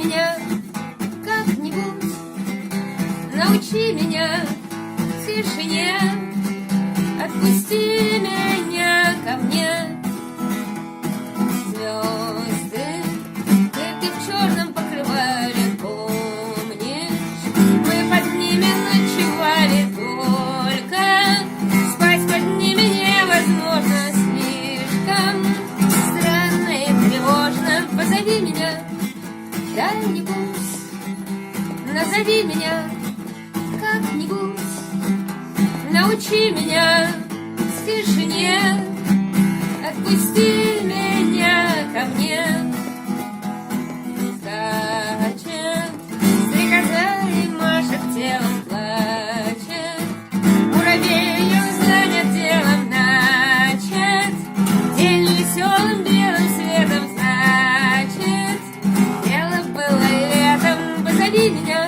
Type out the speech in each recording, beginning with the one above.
меня как-нибудь, научи меня тишине, отпусти меня ко мне. Звезды, ты в черном покрывале, помнишь? Мы под ними ночевали, только спать под ними невозможно, слишком странно и тревожно. Позови меня дай-нибудь, назови меня как-нибудь, научи меня тишине, отпусти меня ко мне. Скачет стрекоза и машет телом, плачет муравей, он занят делом, начат день веселым белым светом, значит дело было летом. Позови меня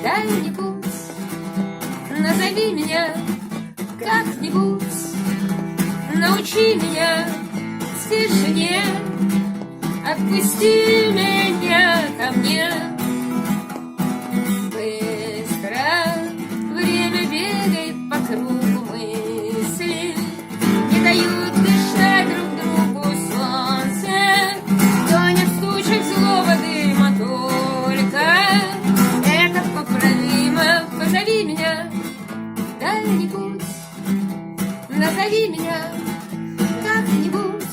дай-нибудь, назови меня как-нибудь, научи меня тишине, отпусти меня ко мне. Быстро время бегает по кругу, мысли не дают дышать друг другу. Солнце тонет в тучах злого дыма, только это поправимо. Позови меня дай-нибудь, назови меня как-нибудь,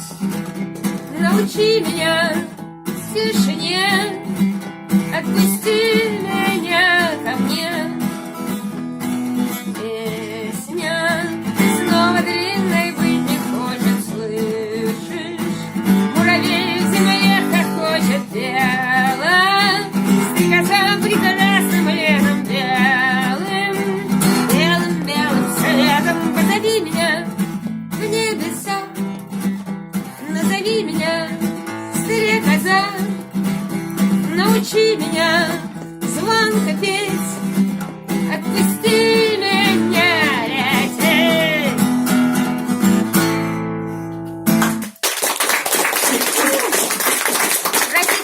научи меня тишине, отпусти